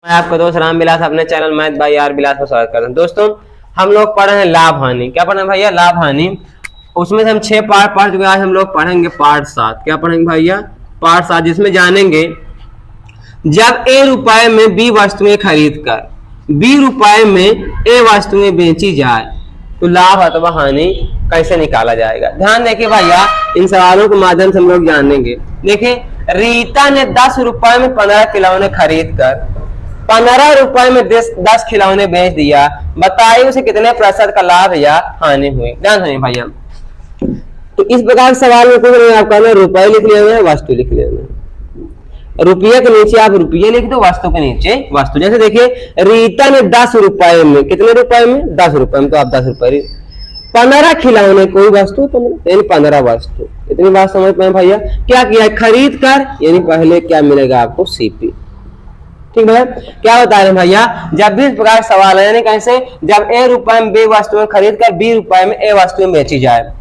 मैं आपका दोस्त राम विलास अपने चैनल मैथ बाय आर विलास पर स्वागत करता हूँ। दोस्तों हम लोग पढ़ रहे हैं लाभ हानि। क्या पढ़ रहे हैं भैया? लाभ हानि। उसमें से हम 6 पार्ट पढ़ चुके हैं। आज हम लोग पढ़ेंगे पार्ट 7। क्या पढ़ेंगे भैया? पार्ट 7, जिसमें जानेंगे जब ए रुपए में बी वस्तुएं खरीद कर बी रुपए में ए वस्तुएं बेची जाए तो लाभ अथवा हानि कैसे निकाला जाएगा। ध्यान देखिए भैया, इन सवालों के माध्यम से हम लोग जानेंगे। देखिए, रीता ने 10 रुपए में 15 खिलौने खरीद कर 15 रुपए में 10 खिलौने बेच दिया। बताइए उसे कितने प्रतिशत का लाभ या हानि हुई। ध्यान सुनिए भैया, तो इस प्रकार के सवाल में कुछ नहीं, आपका रुपए लिख लेना है, वस्तु लिख लेना है। रुपये के नीचे आप रुपये लिख दो, वस्तु के नीचे वस्तु। जैसे देखिए, रीता ने 10 रुपए में, कितने रुपए में? 10 रुपए में, तो आप 10 रुपए। 15 खिलौने, कोई वस्तु 15 यानी 15 वस्तु। इतनी बात समझ पाए भैया? क्या किया? खरीद कर, यानी पहले क्या मिलेगा आपको? सीपी। ठीक है, क्या बता रहे हैं भैया? जब भी इस प्रकार सवाल है, यानी कैसे, जब ए रुपए में बी वस्तुएं खरीद कर बी रुपए में ए वस्तुएं बेची जाए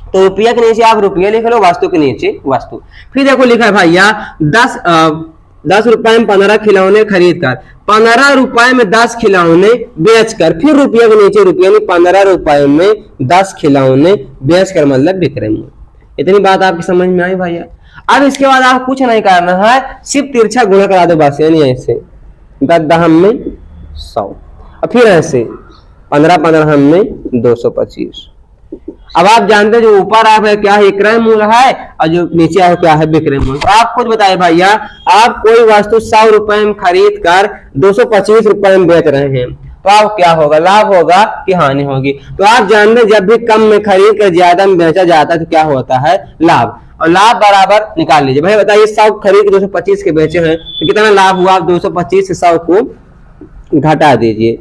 तो रुपये के नीचे आप रुपये लिख लो, वस्तु के नीचे वस्तु। फिर देखो लिखा है भैया, 10 रुपए में 15 खिलौने खरीद कर 15 रुपए में 10 खिलौने बेच कर, फिर रुपये के नीचे रुपये, यानी 15 रुपए में 10 खिलौने बेच कर, मतलब विक्रय मूल्य। इतनी बात आपकी समझ में आई भैया? अब इसके बाद आप कुछ नहीं करना है, सिर्फ तिरछा गुणा करा दो बस। यानी ऐसे 10 में 100, और फिर ऐसे 15 में 225। अब आप जानते हैं जो ऊपर आप है क्या है? क्रय मूल्य है, और जो नीचे है क्या है? विक्रय मूल्य। तो आप खुद बताइए भैया, आप कोई वस्तु 100 रुपए में खरीद कर 225 रुपए में बेच रहे हैं, तो आप क्या होगा? लाभ होगा कि हानि होगी? तो आप जानते हैं जब भी कम में खरीद कर ज्यादा में बेचा जाता है तो क्या होता है? लाभ। और लाभ बराबर निकाल लीजिए भाई। बताइए, 100 खरीद के 225 के बेचे हैं तो कितना लाभ हुआ? आप 225 से 100 को घटा दीजिए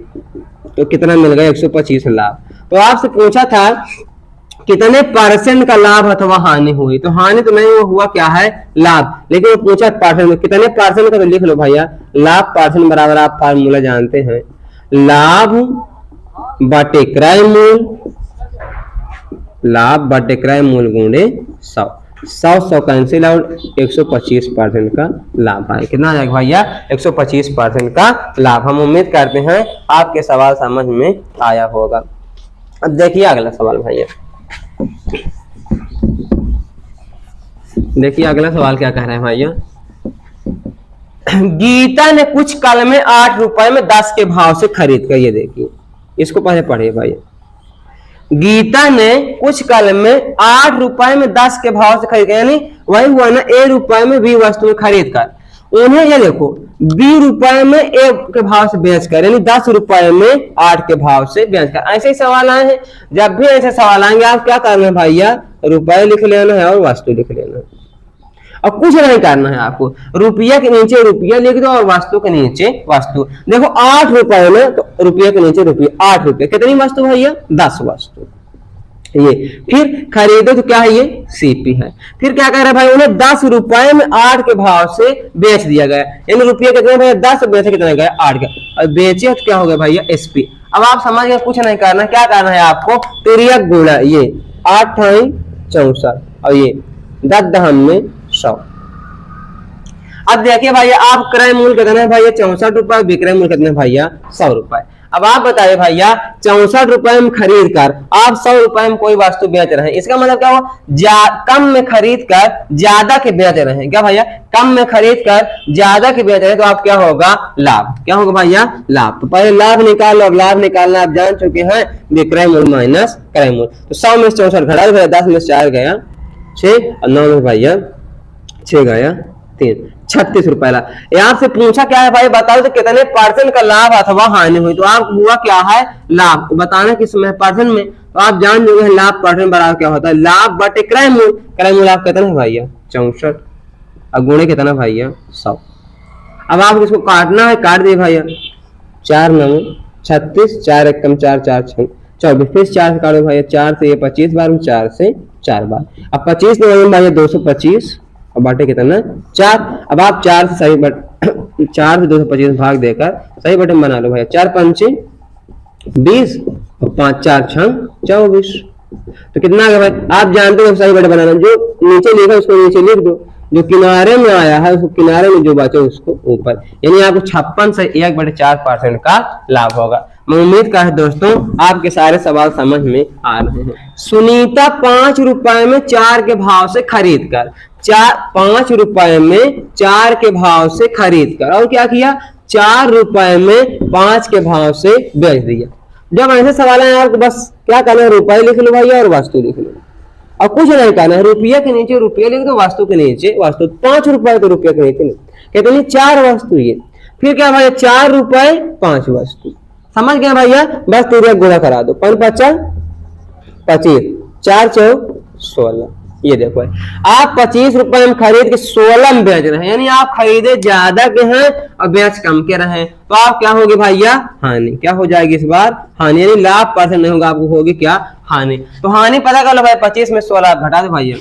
तो कितना मिल गया? 125 लाभ। तो आपसे पूछा था कितने % का लाभ अथवा हानि हुई, तो हानि तो नहीं, वो हुआ क्या है? लाभ। लेकिन वो पूछा परसेंट में, कितने % का, तो लिख लो भैया, लाभ % बराबर, आप फार्मूला जानते हैं, लाभ बटे क्रय मूल्य, लाभ बटे क्रय मूल्य गुणे 100। 100 कैंसिल आउट, 125% का लाभ आए। कितना आ जाएगा भैया? 125% का लाभ। हम उम्मीद करते हैं आपके सवाल समझ में आया होगा। अब देखिए अगला सवाल भैया, देखिए अगला सवाल क्या कह रहे हैं भैया। गीता ने कुछ कलमें 8 रुपए में 10 के भाव से खरीद कर, ये देखिए, इसको पहले पढ़िए भैया। गीता ने कुछ कलमें 8 रुपए में 10 के भाव से खरीद कर, यानी वही हुआ ना, ए रुपए में बी वस्तु खरीद कर उन्हें, ये देखो, बी रुपए में ए के भाव से बेच कर, यानी 10 रुपए में 8 के भाव से बेच कर। ऐसे ही सवाल आए हैं। जब भी ऐसे सवाल आएंगे आप क्या करना है भैया? रुपए लिख लेना है और वस्तु लिख लेना है, और कुछ नहीं करना है आपको। रुपये के नीचे रुपया लिख दो और वस्तु के नीचे वस्तु। देखो 8 रुपए में, तो रुपये के नीचे रुपये, 8 रुपये, कितनी वस्तु भैया? 10 वस्तु। ये फिर खरीदो तो क्या है? ये सीपी है। फिर क्या कह रहा है भाई? उन्हें 10 रुपए में 8 के भाव से बेच दिया गया, यानी रुपये कितने भैया? 10, बेचे कितने गए? 8 के, और बेचे तो क्या हो गया भैया? एसपी। अब आप समझ गए, कुछ नहीं करना। क्या करना है आपको? तिर्यक गुणा, ये 8 64, और ये 10 में 100। अब देखिए भैया, आप क्रय मूल्य कितना है भैया? 64 रुपए। विक्रय मूल्य कितने भैया? 100 रुपए। अब आप बताइए भैया, 64 रुपए में खरीद कर आप 100 रुपए में कोई वस्तु बेच रहे हैं, इसका मतलब क्या हुआ? कम में खरीद कर ज्यादा के बेच रहे हैं। क्या भैया? कम में खरीद कर ज्यादा के बेच रहे हैं, तो आप क्या होगा? लाभ। क्या होगा भैया? लाभ। तो पहले लाभ निकाल लो। लाभ निकालना आप जान चुके हैं, विक्रय मूल्य माइनस क्रय मूल्य। तो 100 में 64 घटा दो, 10 में 4 गया 6, और 9 में भैया 6 गया 3, 36 रुपए लाभ। यहाँ से पूछा क्या है भाई? बताओ तो कितने % का लाभ अथवा हानि हुई। तो आप हुआ क्या है? लाभ। बताना किसमें? % में। तो आप जान चुके हैं लाभ % बराबर क्या होता है? लाभ बटे क्रय मूल्य। क्रय मूल्य आप कितना है भैया? 64, और गुणे कितना भैया? 100। अब आप इसको काटना है, काट दिए भैया। 4 9 36, 4 1 4 4 6 24, फिर 4 से काटो भैया। 4 से ये 25 बार, 4 से 4 बार। अब 25 में भैया 225, और बाटे कितना? 4। अब आप 4 से सही 4 से 225 भाग देकर सही बटन बना लो भैया। 4 5 20, और 5 4 6 24। तो कितना आ गया भाई? आप जानते हो सही बटन बनाना, जो नीचे लिखा उसको नीचे लिख दो, जो किनारे में आया है उसको किनारे में जो बचे उसको ऊपर, यानी आपको 56 से 1/4% का लाभ होगा। मैं उम्मीद करता हूं दोस्तों आपके सारे सवाल समझ में आ रहे हैं। सुनीता 5 रुपए में 4 के भाव से खरीद कर 5 रुपए में 4 के भाव से खरीद कर और क्या किया 4 रुपए में 5 के भाव से बेच दिया। जब ऐसे सवाल है आपको बस क्या करना है, रुपए लिख लो भैया और वस्तु लिख लो और कुछ नहीं करना है। रुपये के नीचे रुपये लिख दो, वस्तु के नीचे वस्तु। 5 रुपए तो रुपये के नीचे नहीं, कहते नहीं 4 वस्तु ये, फिर क्या भैया 4 रुपए 5 वस्तु, समझ गए भैया। बस तुरंत गुणा करा दो, 5 5 25, 4 4 16। ये देखो आप 25 रुपए में खरीद के 16 में बेच रहे हैं, यानी आप खरीदे ज्यादा के हैं और बेच कम के रहे, तो आप क्या होगी भैया हानि। क्या हो जाएगी इस बार हानि, यानी लाभ परसेंट नहीं होगा, आपको होगी क्या हानि। तो हानि पता कर लो भाई, 25 में 16 आप घटा दो भैया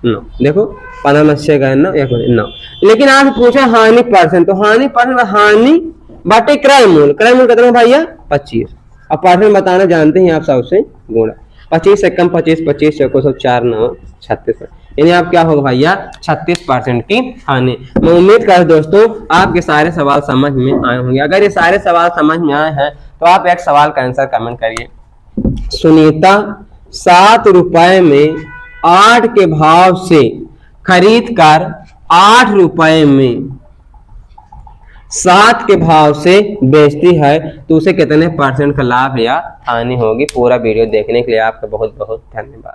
9, देखो 15 में 6 गए 9, 9। लेकिन आप पूछे हानि परसेंट, तो हानि परसेंट हानि बाटे क्रय मूल्य, क्रय मूल्य कितना भैया 25, और परसेंट बताना जानते हैं आप सबसे गुणा 25 से कम 25, 25 चौको 4 9 36, यानी आप क्या होगा भैया 36% की हानि। मैं उम्मीद करता हूं दोस्तों आपके सारे सवाल समझ में आए होंगे। अगर ये सारे सवाल समझ में आए हैं तो आप एक सवाल का आंसर कमेंट करिए। सुनीता 7 रुपए में 8 के भाव से खरीद कर 8 रुपए में 7 के भाव से बेचती है, तो उसे कितने % का लाभ या हानि होगी। पूरा वीडियो देखने के लिए आपका बहुत बहुत धन्यवाद।